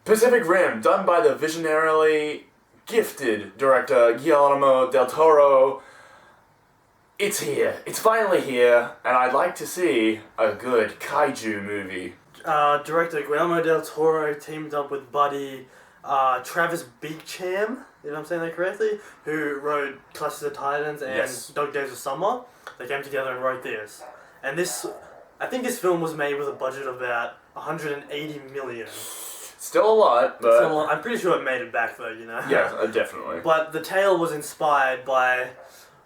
Pacific Rim, done by the visionarily gifted director Guillermo Del Toro. It's here. It's finally here, and I'd like to see a good Kaiju movie. Director Guillermo Del Toro teamed up with buddy Travis Beacham, if I'm saying that correctly, who wrote Clash of the Titans and Dog Days of Summer. They came together and wrote this. And I think this film was made with a budget of about 180 million. Still a lot, but... Still a lot. I'm pretty sure it made it back though, you know? Yeah, definitely. But the tale was inspired by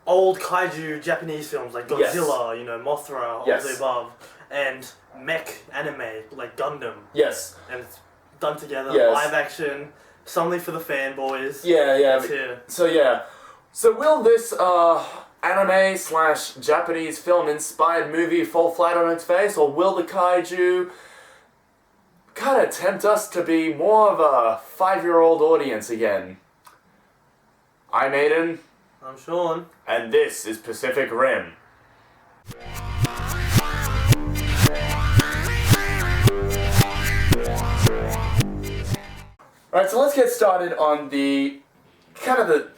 old Kaiju Japanese films like Godzilla, you know, Mothra, all the above, and mech anime like Gundam. Yes. And it's done together, live action, something for the fanboys. Yeah. So will this anime/Japanese film inspired movie fall flat on its face, or will the Kaiju kind of tempt us to be more of a 5-year-old audience again? I'm Aiden. I'm Sean. And this is Pacific Rim. Alright, so let's get started on the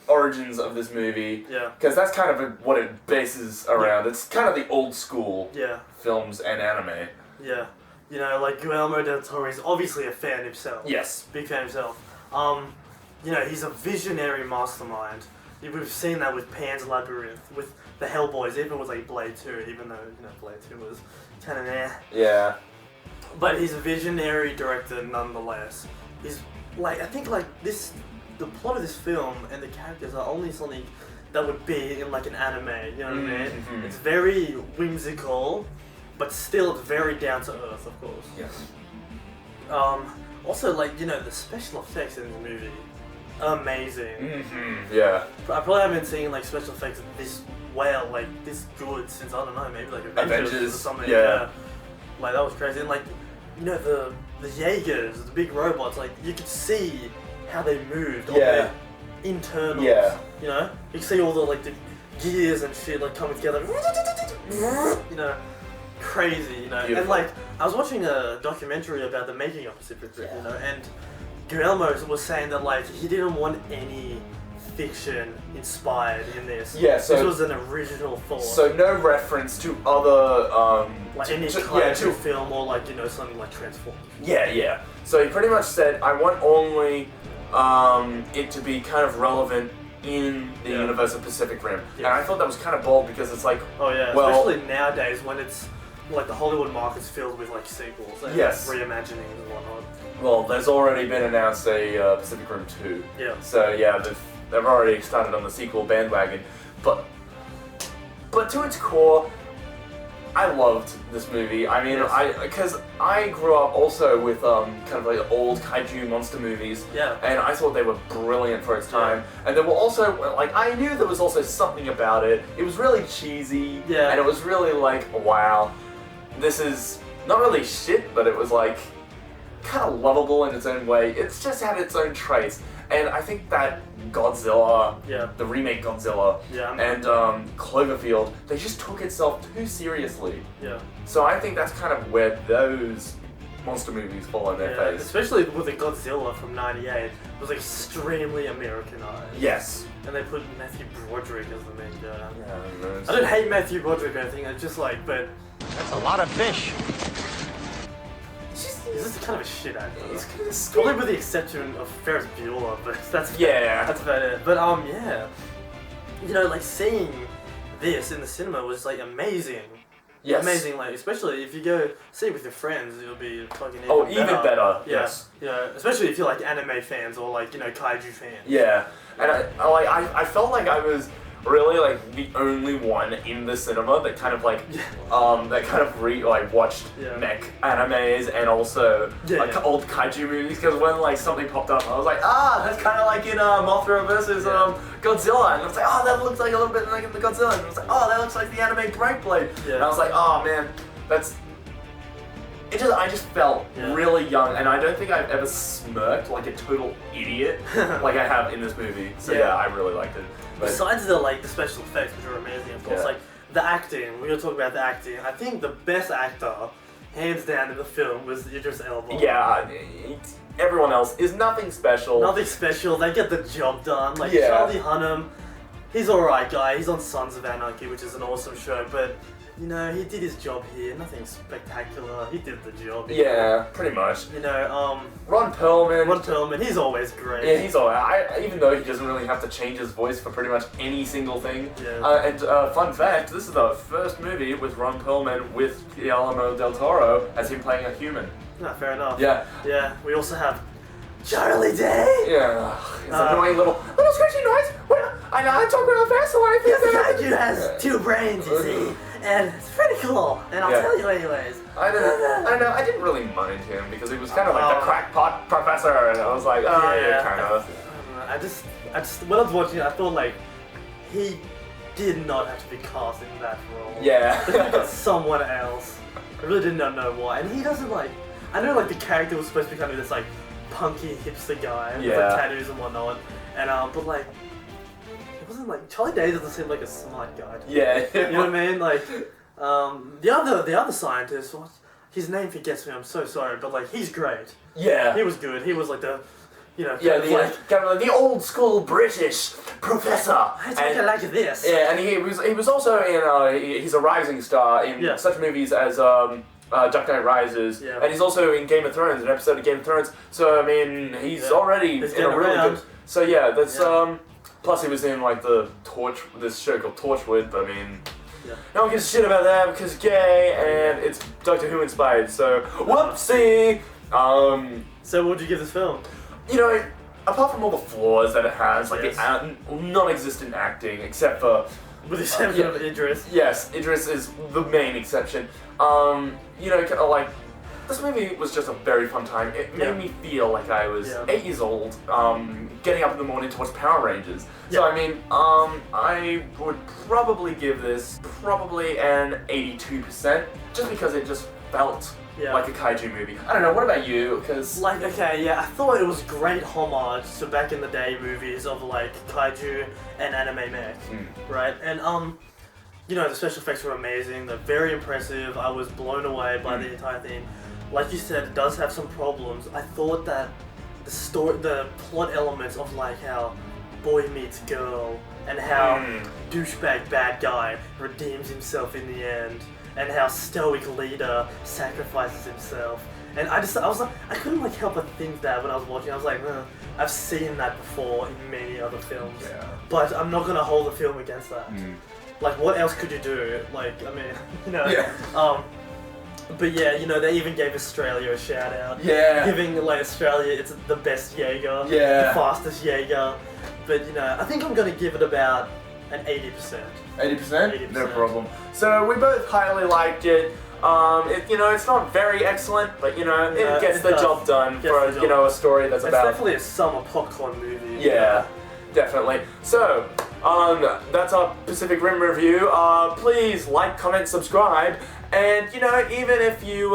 origins of this movie. Yeah. Because that's kind of what it bases around. It's kind of the old school films and anime. Yeah. You know, like Guillermo Del Toro is obviously a fan himself. Yes. Big fan himself. You know, he's a visionary mastermind. We've seen that with Pan's Labyrinth, with the Hellboys, even with like Blade 2, even though, you know, Blade 2 was kind of Yeah. But he's a visionary director nonetheless. He's like, I think like the plot of this film and the characters are only something that would be in like an anime, you know what I mean? Mm-hmm. It's very whimsical, but still it's very down to earth, of course. Yes. Also, like, you know, the special effects in the movie, amazing. Mm-hmm. Yeah. I probably haven't seen like special effects this well, like this good since, I don't know, maybe like Avengers or something. Yeah. Like that was crazy. And like, you know, the Jaegers, the big robots, like you could see how they moved on their internals. Yeah. You know? You could see all the like the gears and shit like coming together. You know, crazy, you know. Beautiful. And like I was watching a documentary about the making of Pacific Rim, you know, and Guillermo was saying that like he didn't want any fiction inspired in this. Yeah, so this was an original thought. So no reference to other like any Kaiju film or like, you know, something like Transformers. Yeah. So he pretty much said, I want only it to be kind of relevant in the universe of Pacific Rim. And I thought that was kind of bold because it's like, especially nowadays when it's like the Hollywood market's filled with like sequels and reimaginings and whatnot. Well, there's already been announced a Pacific Rim 2. Yeah. So yeah, they've already started on the sequel bandwagon. But to its core, I loved this movie. I mean, because I grew up also with kind of like old kaiju monster movies. Yeah. And I thought they were brilliant for its time. And there were also, like, I knew there was also something about it. It was really cheesy. Yeah. And it was really like, wow, this is not really shit, but it was like kind of lovable in its own way. It's just had its own traits. And I think that Godzilla, the remake Godzilla, and Cloverfield, they just took itself too seriously. Yeah. So I think that's kind of where those monster movies fall on their face. Especially with the Godzilla from '98, it was extremely Americanized. Yes. And they put Matthew Broderick as the main guy. Yeah, I don't hate Matthew Broderick or anything, it's just like, but... That's a lot of fish. He's just kind of a shit actor. Probably with the exception of Ferris Bueller, but that's about it. But you know, like seeing this in the cinema was like amazing. Yes. Amazing, like especially if you go see it with your friends, it'll be fucking even better. Yeah. Yes. Yeah, especially if you're like anime fans or like, you know, kaiju fans. Yeah, and I felt like I was really like the only one in the cinema that kind of like watched mech animes and also old kaiju movies, because when like something popped up I was like, that's kind of like in Mothra versus Godzilla, and I was like, that looks like a little bit like in the Godzilla, and I was like, that looks like the anime Breakblade, and I was like, man, I just felt really young, and I don't think I've ever smirked like a total idiot like I have in this movie. So I really liked it. But besides the special effects, which are amazing, of course, like the acting, we're gonna talk about the acting. I think the best actor hands down in the film was Idris Elba. Yeah, everyone else is nothing special. Nothing special. They get the job done. Like Yeah. Charlie Hunnam, he's alright guy. He's on Sons of Anarchy, which is an awesome show, but you know, he did his job here. Nothing spectacular. He did the job. Yeah, pretty much. You know, Ron Pearlman. Ron Pearlman, he's always great. Yeah, he's alright. Even though he doesn't really have to change his voice for pretty much any single thing. Yeah. And fun fact, this is the first movie with Ron Pearlman with Guillermo Del Toro as him playing a human. No, fair enough. Yeah. Yeah. We also have Charlie Day. Yeah. It's an annoying little scratchy noise. Well, I talk real fast, so I think Yes, Kaiju has 2 brains, you see, and it's pretty cool. And I'll tell you anyways. I know. I didn't really mind him because he was kind of like the crackpot professor, and I was like, oh yeah, kind of. I just when I was watching it, I thought like he did not have to be cast in that role. Yeah. They could have got someone else. I really did not know why, and he doesn't like. I know like the character was supposed to be kind of this like punky hipster guy with like tattoos and whatnot, and but like. It wasn't like Charlie Day doesn't seem like a smart guy. Yeah. You know what I mean? Like, the other scientist, his name forgets me. I'm so sorry, but like he's great. Yeah. He was good. He was like the, you know. Yeah, the old school British professor. I think I like this. Yeah, and he was also in he's a rising star in such movies as Dark Knight Rises, and he's also in Game of Thrones, an episode of Game of Thrones. So I mean, he's already in a really good. So yeah, that's Plus, he was in like this show called Torchwood, but I mean, no one gives a shit about that because it's gay and it's Doctor Who inspired. So whoopsie. So what would you give this film? You know, apart from all the flaws that it has, like the non-existent acting, except for with the exception of Idris. Yes, Idris is the main exception. You know, kind of like. This movie was just a very fun time. It made me feel like I was 8 years old, getting up in the morning to watch Power Rangers. So I mean, I would probably give this an 82%, just because it just felt like a kaiju movie. I don't know. What about you? Because like, okay, I thought it was great homage to back in the day movies of like kaiju and anime mech, right? And you know, the special effects were amazing. They're very impressive. I was blown away by the entire thing. Like you said, it does have some problems. I thought that the plot elements of like how boy meets girl and how douchebag bad guy redeems himself in the end and how stoic leader sacrifices himself. And I was like, I couldn't like help but think that when I was watching. I was like, I've seen that before in many other films. Yeah. But I'm not gonna hold the film against that. Like, what else could you do? Like, I mean, you know. But yeah, you know, they even gave Australia a shout out. Yeah. Giving like Australia, it's the best Jaeger. Yeah. The fastest Jaeger. But you know, I think I'm gonna give it about an 80%. 80%? No problem. So we both highly liked it. You know, it's not very excellent, but you know, it gets the job done for you know a story that's about. It's definitely a summer popcorn movie. Yeah, definitely. So, that's our Pacific Rim review. Please like, comment, subscribe, and you know, even if you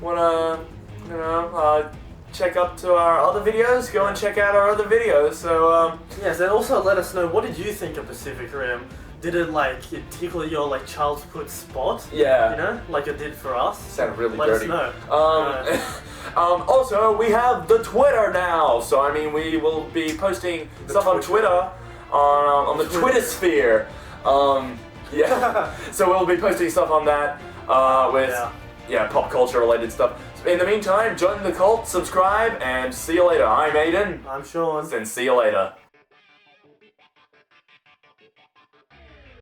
wanna, you know, check up to our other videos, go and check out our other videos. So, yes, and also let us know, what did you think of Pacific Rim? Did it like tickle your like childhood spot? Yeah. You know, like it did for us. Sounded really dirty. Let us know. Also, we have the Twitter now, so I mean, we will be posting stuff on Twitter, on the Twitter sphere. Yeah. So we'll be posting stuff on that with pop culture related stuff. In the meantime, join the cult, subscribe, and see you later. I'm Aiden. I'm Sean. And see you later.